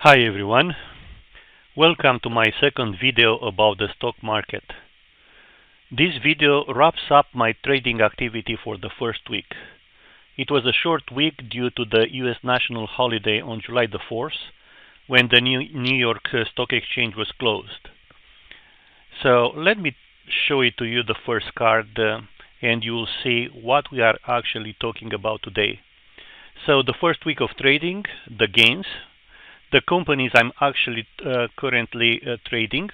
Hi everyone, welcome to my second video about the stock market. This video wraps up my trading activity for the first week. It was a short week due to the US national holiday on July the 4th, when the New York Stock Exchange was closed. So let me show it to you the first card and you will see what we are actually talking about today. So the first week of trading, the gains, the companies I'm actually currently trading.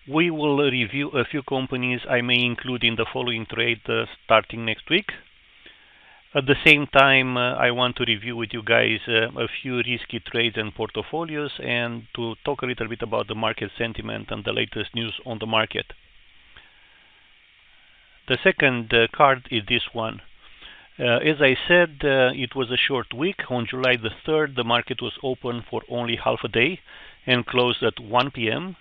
We will review a few companies I may include in the following trade starting next week. At the same time, I want to review with you guys a few risky trades and portfolios and to talk a little bit about the market sentiment and the latest news on the market. The second card is this one. As I said, it was a short week. On July the 3rd, the market was open for only half a day and closed at 1 p.m.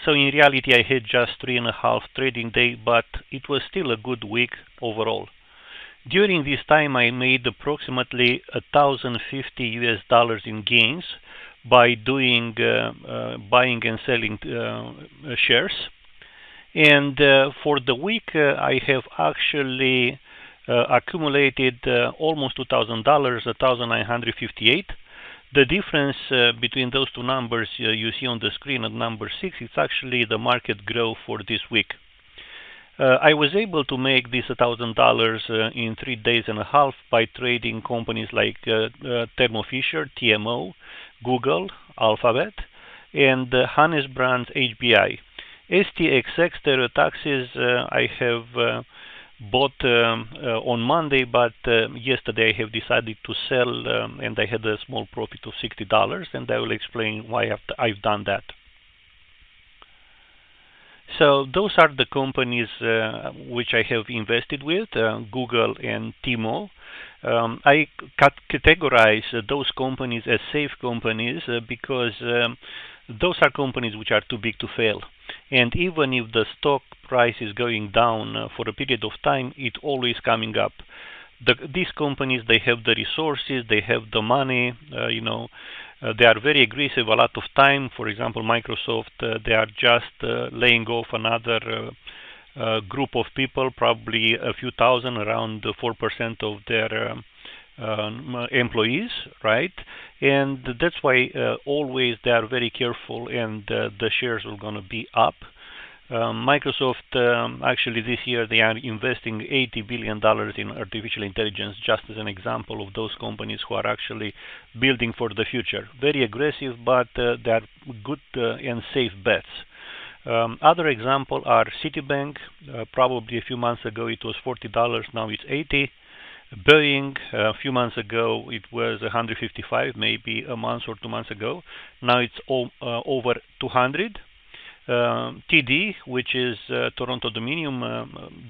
So in reality, I had just 3.5 trading days, but it was still a good week overall. During this time, I made approximately $1,050 in gains by doing buying and selling shares. And for the week, I have actually accumulated almost $2,000, 1,958. The difference between those two numbers you see on the screen at number 6 is actually the market growth for this week. I was able to make this $1,000 in 3 days and a half by trading companies like Thermo Fisher, TMO, Google, Alphabet, and Hannes Brands HBI. STXX Stereotaxis I have bought on Monday, but yesterday I have decided to sell and I had a small profit of $60, and I will explain why I've done that. So those are the companies which I have invested with, Google and TMO. I categorize those companies as safe companies because those are companies which are too big to fail. And even if the stock price is going down for a period of time, it's always coming up. These companies, they have the resources, they have the money, they are very aggressive a lot of time. For example, Microsoft, they are just laying off another group of people, probably a few thousand, around 4% of their employees, right? And that's why always they are very careful, and the shares are going to be up. Microsoft actually this year they are investing $80 billion in artificial intelligence, just as an example of those companies who are actually building for the future. Very aggressive, but they are good and safe bets. Other examples are Citibank. Probably a few months ago it was $40, now it's $80. Boeing, a few months ago it was 155, maybe a month or 2 months ago. Now it's over 200. TD, which is Toronto Dominion,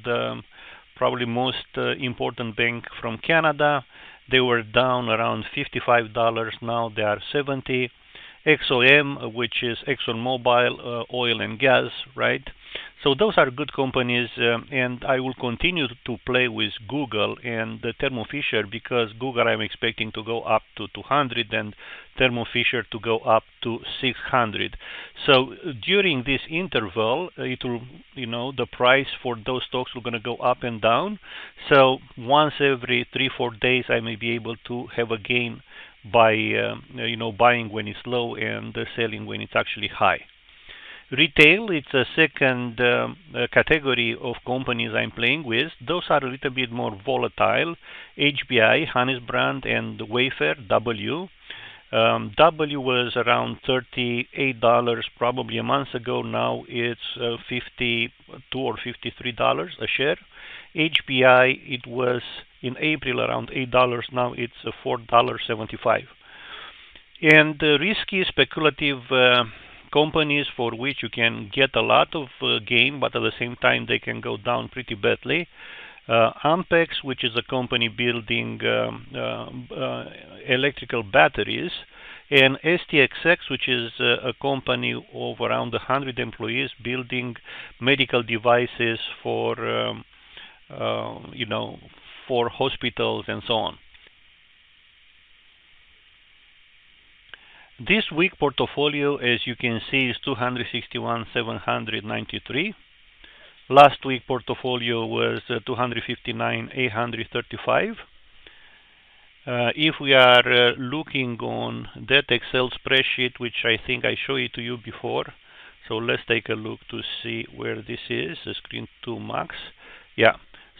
the probably most important bank from Canada, they were down around $55. Now they are 70. XOM, which is ExxonMobil, oil and gas, right? So those are good companies, and I will continue to play with Google and Thermo Fisher, because Google I'm expecting to go up to 200 and Thermo Fisher to go up to 600. So during this interval, it will, the price for those stocks will going to go up and down. So once every 3-4 days, I may be able to have a gain by buying when it's low and selling when it's actually high. Retail, it's a second category of companies I'm playing with. Those are a little bit more volatile. HBI, Hannes Brand, and Wayfair, W. W was around $38 probably a month ago. Now it's $52 or $53 a share. HBI, it was in April around $8. Now it's $4.75. And risky speculative companies for which you can get a lot of gain, but at the same time they can go down pretty badly. Ampex, which is a company building electrical batteries, and STXX, which is a company of around 100 employees building medical devices for for hospitals and so on. This week portfolio, as you can see, is 261,793. Last week portfolio was 259,835. If we are looking on that Excel spreadsheet, which I think I showed it to you before, so let's take a look to see where this is, the screen 2 max. Yeah,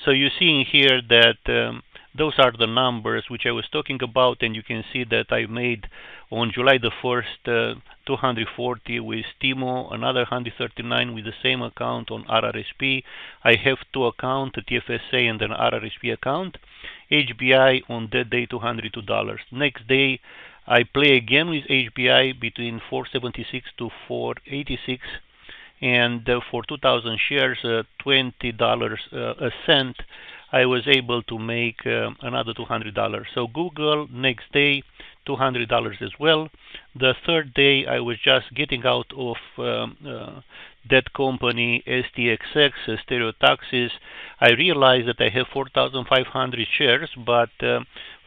so you see in here that those are the numbers which I was talking about, and you can see that I made on July the 1st 240 with Timo, another 139 with the same account on RRSP. I have two accounts, a TFSA and an RRSP account. HBI on that day $202. Next day I play again with HBI between 476 to 486, and for 2,000 shares, $20 a cent, I was able to make another $200. So Google next day $200 as well. The third day I was just getting out of that company STXX Stereotaxis. I realized that I have 4,500 shares, but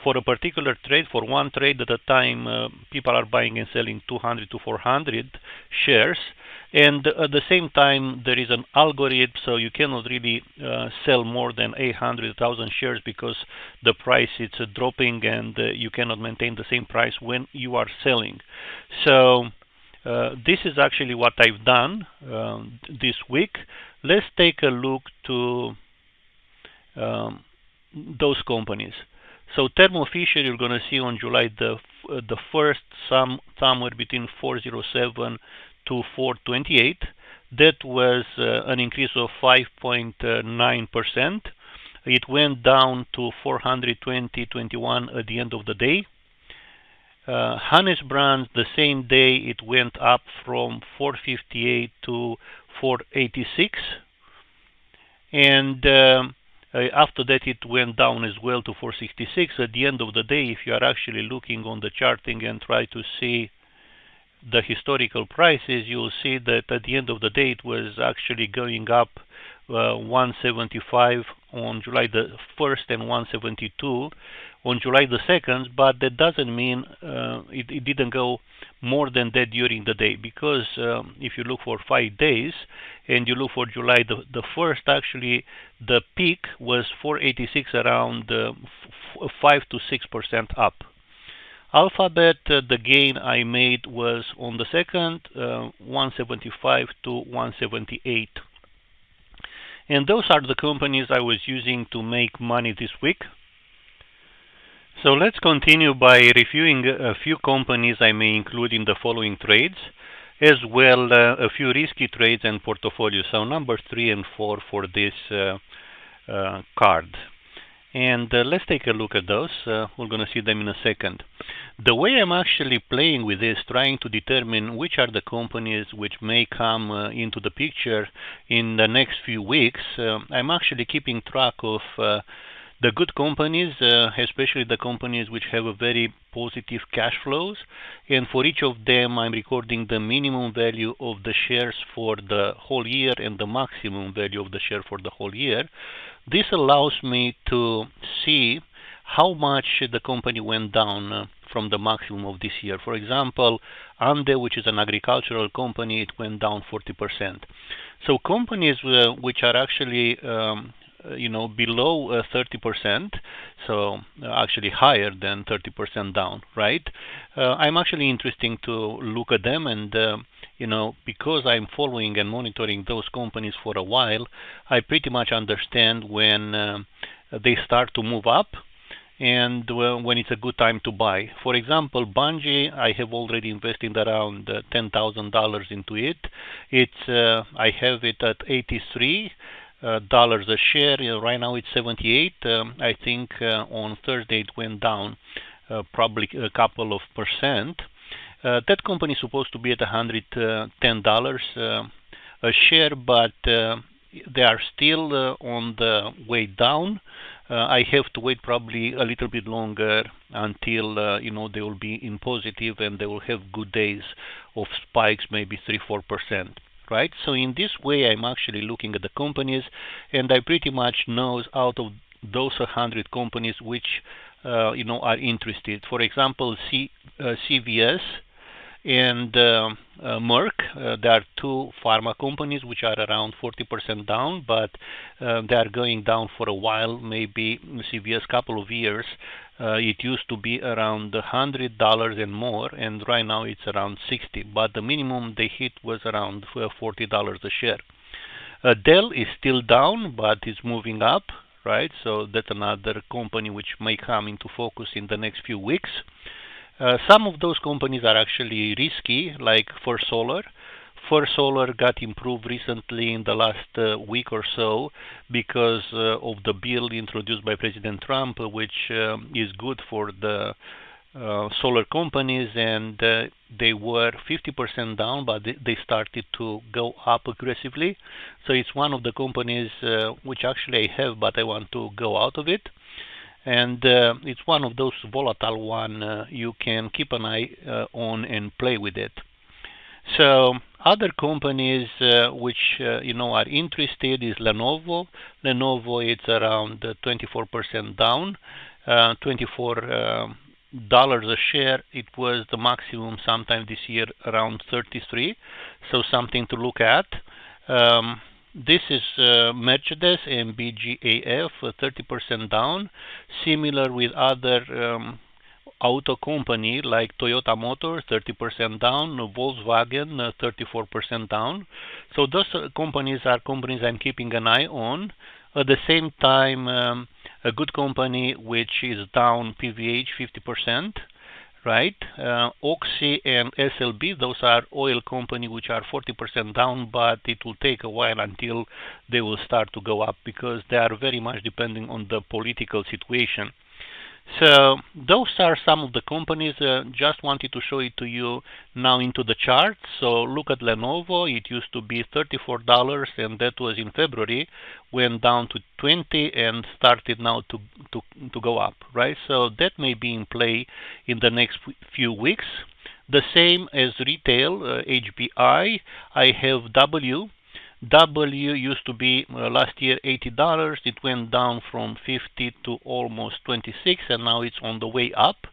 for a particular trade, for one trade at a time, people are buying and selling 200 to 400 shares. And at the same time, there is an algorithm, so you cannot really sell more than 800,000 shares because the price is dropping, and you cannot maintain the same price when you are selling. So this is actually what I've done this week. Let's take a look to those companies. So Thermo Fisher, you're going to see on July the 1st, somewhere between 407 to 428. That was an increase of 5.9%. It went down to 420.21 at the end of the day. Hanesbrands, the same day, it went up from 458 to 486. And after that, it went down as well to 466. At the end of the day, if you are actually looking on the charting and try to see the historical prices, you'll see that at the end of the day, it was actually going up 175 on July the 1st and 172 on July the 2nd, but that doesn't mean it didn't go more than that during the day, because if you look for 5 days and you look for July the 1st, actually the peak was 486, around 5 to 6% up. Alphabet, the gain I made was on the 2nd, 175 to 178. And those are the companies I was using to make money this week. So let's continue by reviewing a few companies I may include in the following trades, as well a few risky trades and portfolios. So number 3 and 4 for this card. And let's take a look at those. We're going to see them in a second. The way I'm actually playing with this, trying to determine which are the companies which may come into the picture in the next few weeks, I'm actually keeping track of the good companies, especially the companies which have a very positive cash flows. And for each of them, I'm recording the minimum value of the shares for the whole year and the maximum value of the share for the whole year. This allows me to see how much the company went down from the maximum of this year. For example, Ande, which is an agricultural company, it went down 40%. So companies which are actually below 30%, so actually higher than 30% down, right? I'm actually interested to look at them, and because I'm following and monitoring those companies for a while, I pretty much understand when they start to move up and when it's a good time to buy. For example, Bunge, I have already invested around $10,000 into it. I have it at 83 dollars a share. Right now it's 78. I think on Thursday it went down probably a couple of percent. That company is supposed to be at $110 a share, but they are still on the way down. I have to wait probably a little bit longer until they will be in positive and they will have good days of spikes, maybe 3-4%. Right? So in this way, I'm actually looking at the companies, and I pretty much know out of those 100 companies which are interested. For example, CVS. and Merck. There are two pharma companies which are around 40% down, but they are going down for a while, maybe CVS couple of years. It used to be around $100 and more, and right now it's around 60. But the minimum they hit was around $40 a share. Dell is still down, but it's moving up, right? So that's another company which may come into focus in the next few weeks. Some of those companies are actually risky, like First Solar. First Solar got improved recently in the last week or so because of the bill introduced by President Trump, which is good for the solar companies, and they were 50% down, but they started to go up aggressively. So it's one of the companies which actually I have, but I want to go out of it. And it's one of those volatile one you can keep an eye on and play with it. So other companies which are interested is Lenovo. Lenovo it's around 24% down, $24 a share. It was the maximum sometime this year around 33. So something to look at. This is Mercedes and BGAF, 30% down. Similar with other auto company like Toyota Motor, 30% down, Volkswagen, 34% down. So those companies are companies I'm keeping an eye on. At the same time, a good company which is down PVH 50%. Right, Oxy and SLB, those are oil company which are 40% down, but it will take a while until they will start to go up because they are very much depending on the political situation. So those are some of the companies. Just wanted to show it to you now into the chart. So look at Lenovo. It used to be $34, and that was in February. Went down to 20 and started now to go up. Right. So that may be in play in the next few weeks. The same as retail, HBI. I have W. W used to be last year $80. It went down from 50 to almost 26, and now it's on the way up.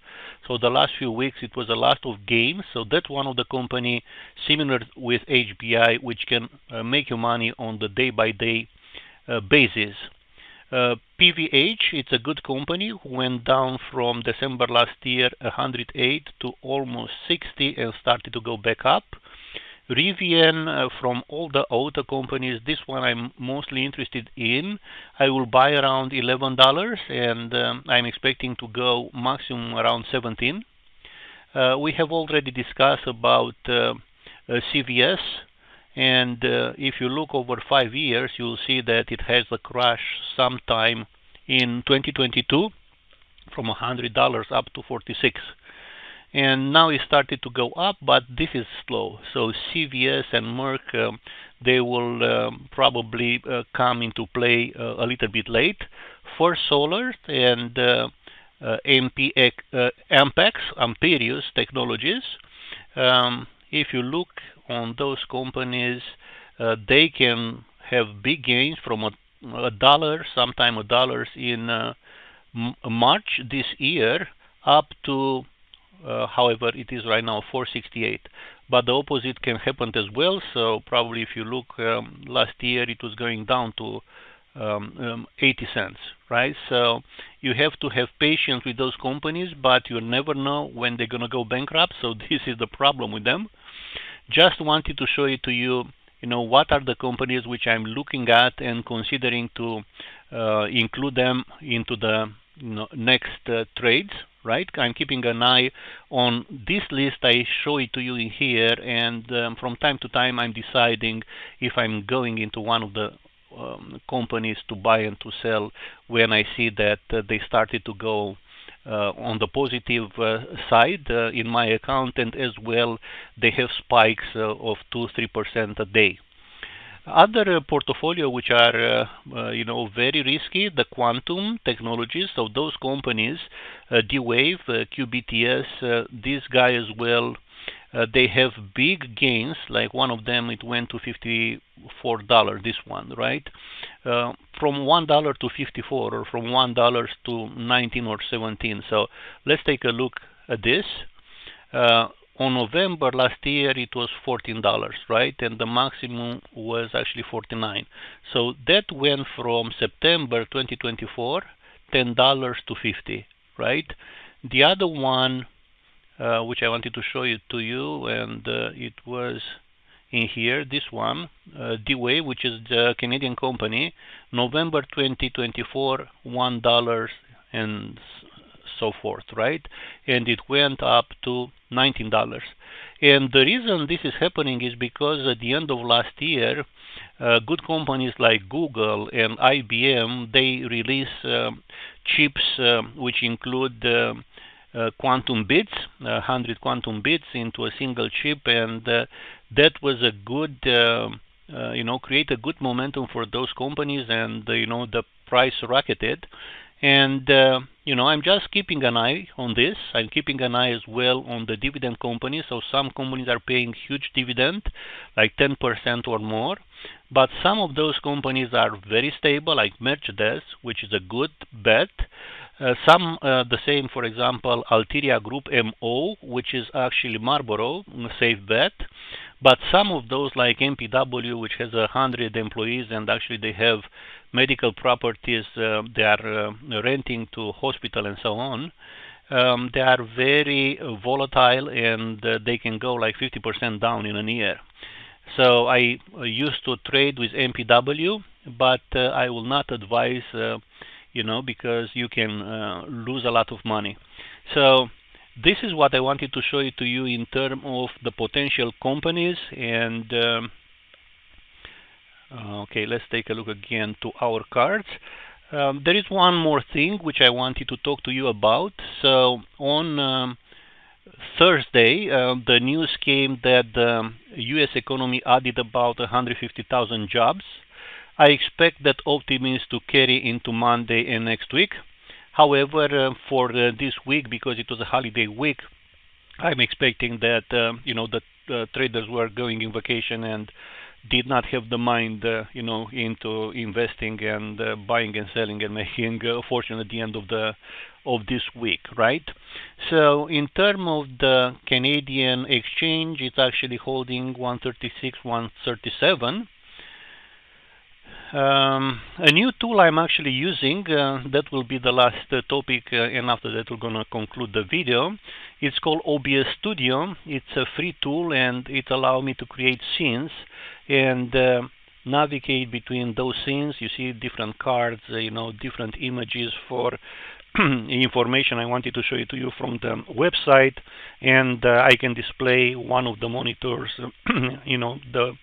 So the last few weeks it was a lot of gains. So that's one of the company similar with HBI, which can make you money on the day-by-day basis. PVH, it's a good company, went down from December last year 108 to almost 60 and started to go back up. Rivian, from all the auto companies, this one I'm mostly interested in. I will buy around $11 and I'm expecting to go maximum around 17. We have already discussed about CVS, and if you look over 5 years, you'll see that it has a crash sometime in 2022 from $100 up to 46. And now it started to go up, but this is slow. So CVS and Merck, they will probably come into play a little bit late. First Solar and Ampereus Technologies. If you look on those companies, they can have big gains from a dollar, sometime a dollar in March this year, up to however, it is right now 468. But the opposite can happen as well. So probably if you look last year, it was going down to 80 cents, right? So you have to have patience with those companies, but you never know when they're going to go bankrupt. So this is the problem with them. Just wanted to show it to you, what are the companies which I'm looking at and considering to include them into the next trades. Right, I'm keeping an eye on this list. I show it to you in here, and from time to time I'm deciding if I'm going into one of the companies to buy and to sell when I see that they started to go on the positive side in my account, and as well they have spikes of 2-3% a day. Other portfolio which are very risky, the quantum technologies. So those companies, D-Wave, QBTS, this guy as well, they have big gains. Like one of them, it went to $54. This one, right? From $1 to 54, or from $1 to 19 or 17. So let's take a look at this. on November last year it was $14, right? And the maximum was actually 49. So that went from September 2024 $10 to 50, right? The other one, which I wanted to show it to you, and it was in here, this one, D-Wave, which is the Canadian company, November 2024, $1 and so forth, right? And it went up to $19. And the reason this is happening is because at the end of last year, good companies like Google and IBM, they release chips which include quantum bits, 100 quantum bits into a single chip, and that was a good, create a good momentum for those companies, and the price rocketed. And I'm just keeping an eye on this. I'm keeping an eye as well on the dividend companies. So some companies are paying huge dividend, like 10% or more. But some of those companies are very stable, like Mercedes, which is a good bet. Some the same, for example, Altiria Group MO, which is actually Marlboro, safe bet. But some of those, like MPW, which has 100 employees and actually they have medical properties, they are renting to hospital and so on. They are very volatile, and they can go like 50% down in a year. So I used to trade with MPW, but I will not advise, because you can lose a lot of money. So this is what I wanted to show it to you in terms of the potential companies. And okay, let's take a look again to our cards. There is one more thing which I wanted to talk to you about. So on Thursday, the news came that the U.S. economy added about 150,000 jobs. I expect that optimism to carry into Monday and next week. However, for this week, because it was a holiday week, I'm expecting that the traders were going in vacation and did not have the mind, into investing and buying and selling and making a fortune at the end of this week, right? So in terms of the Canadian exchange, it's actually holding 136, 137. A new tool I'm actually using, that will be the last topic, and after that we're going to conclude the video. It's called OBS Studio. It's a free tool, and it allows me to create scenes and navigate between those scenes. You see different cards, different images for information I wanted to show it to you from the website, and I can display one of the monitors, the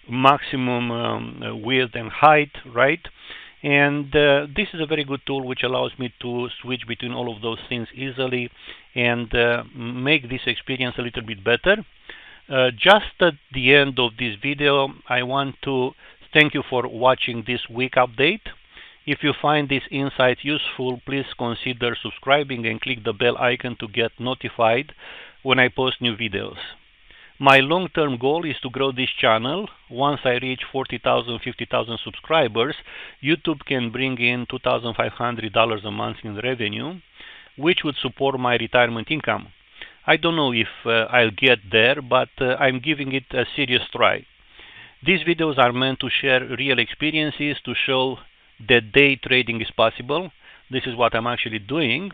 maximum width and height, right? And this is a very good tool which allows me to switch between all of those things easily and make this experience a little bit better. Just at the end of this video, I want to thank you for watching this week update. If you find this insight useful, please consider subscribing and click the bell icon to get notified when I post new videos. My long-term goal is to grow this channel. Once I reach 40,000, 50,000 subscribers, YouTube can bring in $2,500 a month in revenue, which would support my retirement income. I don't know if I'll get there, but I'm giving it a serious try. These videos are meant to share real experiences, to show that day trading is possible. This is what I'm actually doing,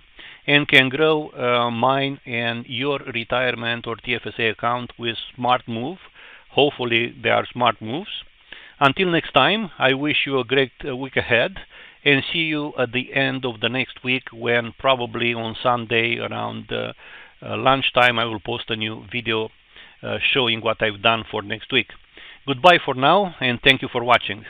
and can grow mine and your retirement or TFSA account with smart move. Hopefully they are smart moves. Until next time, I wish you a great week ahead, and see you at the end of the next week, when probably on Sunday around lunchtime I will post a new video showing what I've done for next week. Goodbye for now, and thank you for watching.